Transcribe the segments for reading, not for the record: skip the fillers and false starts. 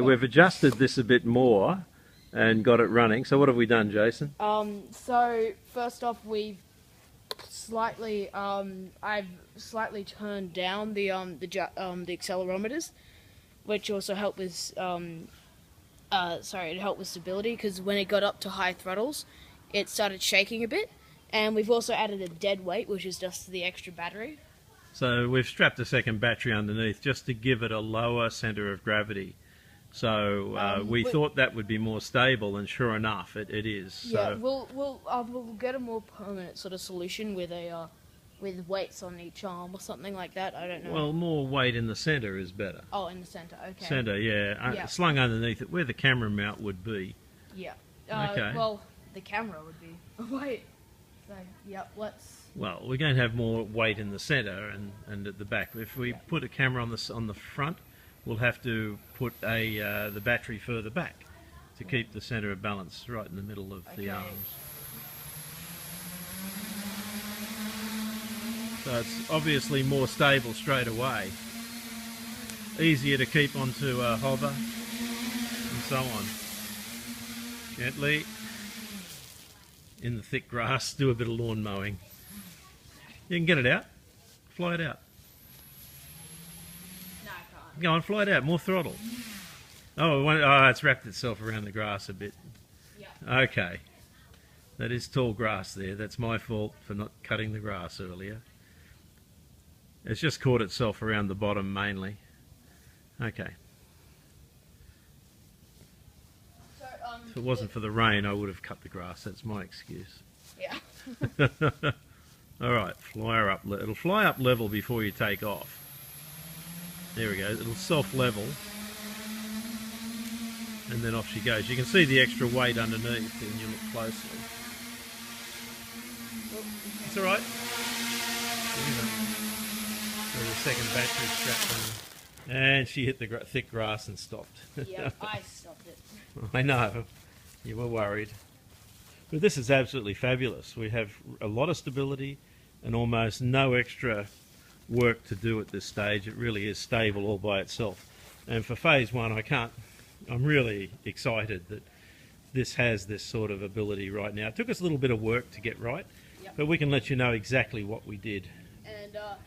We've adjusted this a bit more and got it running. So what have we done, Jason? So first off, we've I've slightly turned down the accelerometers, which also helped with it helped with stability, because when it got up to high throttles, it started shaking a bit. And we've also added a dead weight, which is just the extra battery. So we've strapped a second battery underneath just to give it a lower centre of gravity. So we thought that would be more stable, and sure enough, it is. So. Yeah, we'll get a more permanent sort of solution with with weights on each arm or something like that. I don't know. Well, more weight in the centre is better. Oh, in the centre, okay. Centre, yeah. Slung underneath it, where the camera mount would be. Yeah. Okay. Well, the camera would be. Wait. So, yep. Well, we're going to have more weight in the centre and at the back. If we put a camera on the front, we'll have to put the battery further back to keep the centre of balance right in the middle of the arms. So it's obviously more stable straight away. Easier to keep onto hover and so on. Gently. In the thick grass, do a bit of lawn mowing. You can get it out. Fly it out. No, I can't. Go on, fly it out. More throttle. Oh, it's wrapped itself around the grass a bit. Yeah. Okay. That is tall grass there. That's my fault for not cutting the grass earlier. It's just caught itself around the bottom mainly. Okay. So, if it wasn't for the rain, I would have cut the grass. That's my excuse. Yeah. All right, fly her up. It'll fly up level before you take off. There we go. It'll self-level. And then off she goes. You can see the extra weight underneath when you look closely. It's all right. So the second battery strapped on. And she hit the thick grass and stopped. Yeah, I stopped it. I know. You were worried. But this is absolutely fabulous. We have a lot of stability and almost no extra work to do at this stage. It really is stable all by itself. And for phase one, I'm really excited that this has this sort of ability right now. It took us a little bit of work to get right, but we can let you know exactly what we did. And all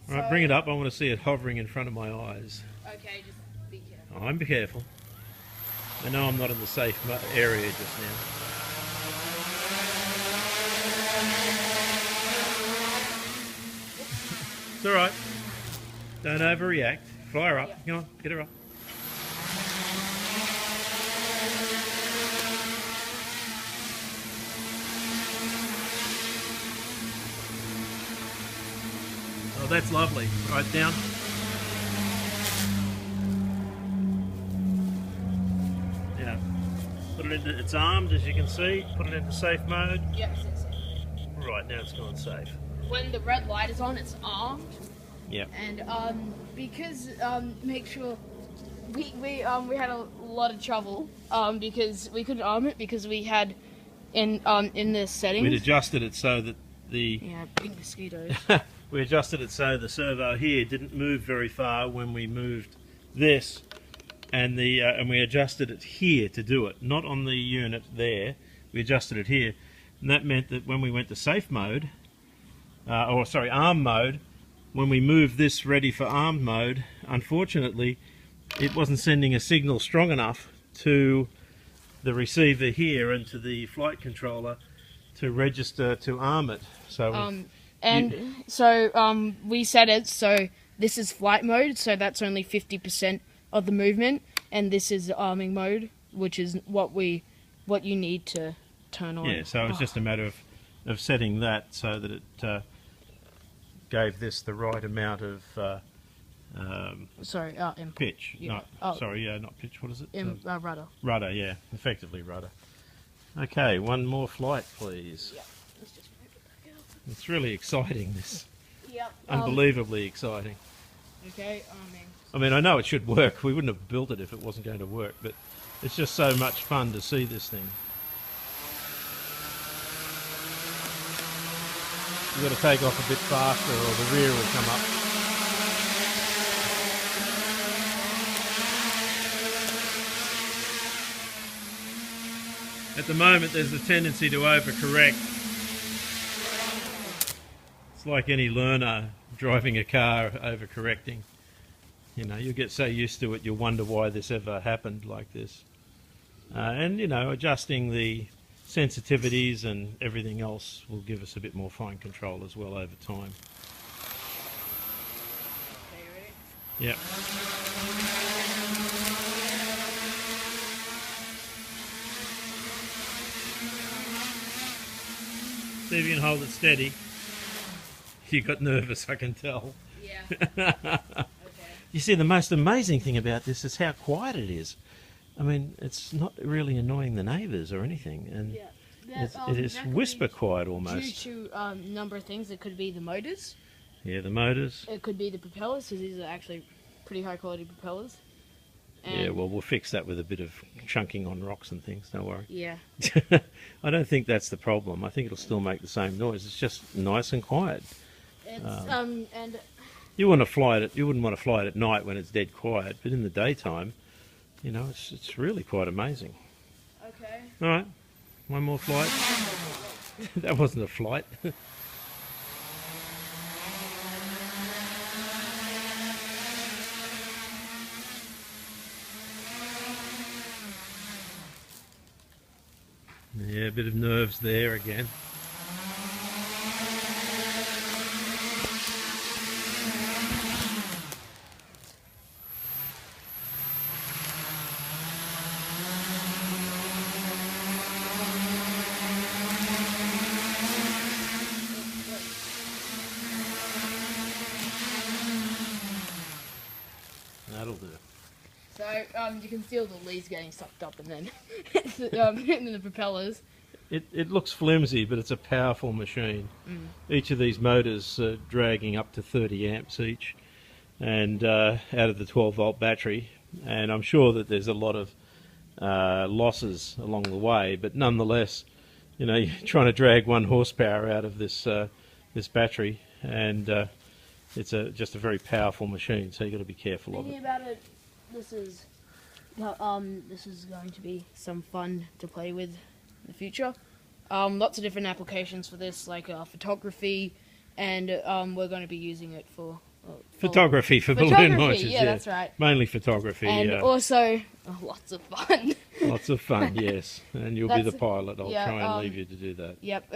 right, bring it up. I want to see it hovering in front of my eyes. Okay, just be careful. I'm be careful. I know I'm not in the safe area just now. It's all right. Don't overreact. Fly her up. Yeah. Come on, get her up. Oh, that's lovely. Right down. Yeah. Put it into, it's armed, as you can see. Put it into safe mode. Yep, it's Right, now it's gone safe. when the red light is on, it's armed. Yep. And because make sure we had a lot of trouble because we couldn't arm it because we had in the settings. We'd adjusted it so that the big mosquitoes. we adjusted it so the servo here didn't move very far when we moved this, and we adjusted it here to do it, not on the unit there. We adjusted it here, and that meant that when we went to safe mode, arm mode, when we moved this ready for armed mode, unfortunately, it wasn't sending a signal strong enough to the receiver here and to the flight controller to register to arm it. So we set it so this is flight mode, so that's only 50% of the movement, and this is arming mode, which is what you need to turn on. Yeah, so it's just a matter of setting that so that it gave this the right amount of input. pitch. Yeah. Not pitch. What is it? Rudder. Rudder, yeah, effectively rudder. Okay, one more flight, please. Yeah. Let's just move it back out. It's really exciting. This. Yep. Unbelievably exciting. Okay. I mean, I know it should work. We wouldn't have built it if it wasn't going to work, but it's just so much fun to see this thing. You've got to take off a bit faster or the rear will come up. At the moment there's a tendency to overcorrect. It's like any learner driving a car overcorrecting. You know, you'll get so used to it you'll wonder why this ever happened like this. And you know, adjusting the sensitivities and everything else will give us a bit more fine control as well over time. Okay, ready? Yep. See if you can hold it steady. You got nervous, I can tell. Yeah. Okay. You see, the most amazing thing about this is how quiet it is. I mean, it's not really annoying the neighbours or anything, and Yeah. it is that could whisper be quiet almost. Due to number of things. It could be the motors. Yeah, the motors. It could be the propellers, because these are actually pretty high quality propellers. And Yeah, well, we'll fix that with a bit of chunking on rocks and things, don't worry. yeah. I don't think that's the problem. I think it'll still make the same noise. It's just nice and quiet. It's and You wouldn't want to fly it at night when it's dead quiet, but in the daytime, you know, it's really quite amazing. okay. All right, one more flight. That wasn't a flight. Yeah, a bit of nerves there again. That'll do. So you can feel the leads getting sucked up, and then and then the propellers. It looks flimsy, but it's a powerful machine. Each of these motors dragging up to 30 amps each, and out of the 12-volt battery. And I'm sure that there's a lot of losses along the way, but nonetheless, you know, you're trying to drag 1 horsepower out of this this battery, and it's just a very powerful machine. So you've got to be careful of it. Thinking about it, this is going to be some fun to play with in the future. Lots of different applications for this, like photography, and we're going to be using it for Photography for balloon photography, launches. yeah, that's right. Mainly photography. And also lots of fun. Lots of fun, yes. And you'll be the That's- pilot. I'll yeah, try and leave you to do that. Yep.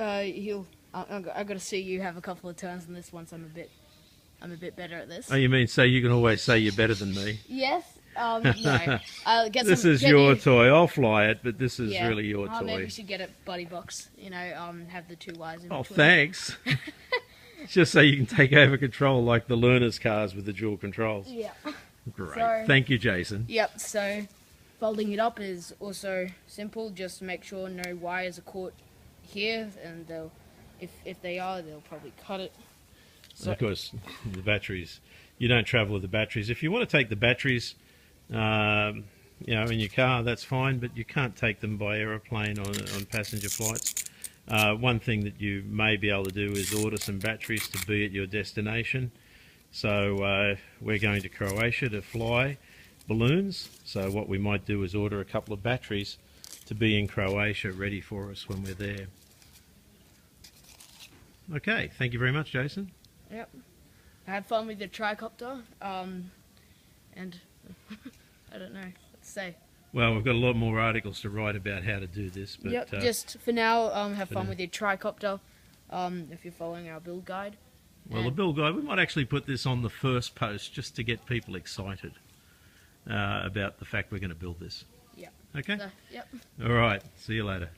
I've got to see you have a couple of turns on this once I'm a bit better at this. Oh, you mean you can always say you're better than me? Yes. No. I'll get This some, is get your you- toy. I'll fly it, but this is Yeah. really your Maybe toy. we should get a buddy box. You know, have the 2 wires in Oh, between. thanks. Just so you can take over control like the learner's cars with the dual controls. Yeah. Great. So- Thank you, Jason. Yep. So, folding it up is also simple. Just make sure no wires are caught here, and if they are, they'll probably cut it. So, Of course, the batteries. You don't travel with the batteries. If you want to take the batteries, you know, in your car, that's fine. But you can't take them by aeroplane on passenger flights. One thing that you may be able to do is order some batteries to be at your destination. So we're going to Croatia to fly balloons. So what we might do is order a couple of batteries to be in Croatia ready for us when we're there. Okay, thank you very much, Jason. yep. I had fun with the Tricopter. And I don't know what to say. Well, we've got a lot more articles to write about how to do this. But, Yep. Just for now, have for fun now. with your Tricopter. If you're following our build guide. well, the Bill Guide, we might actually put this on the first post just to get people excited about the fact we're going to build this. Yep. Okay? So, yep. All right. See you later.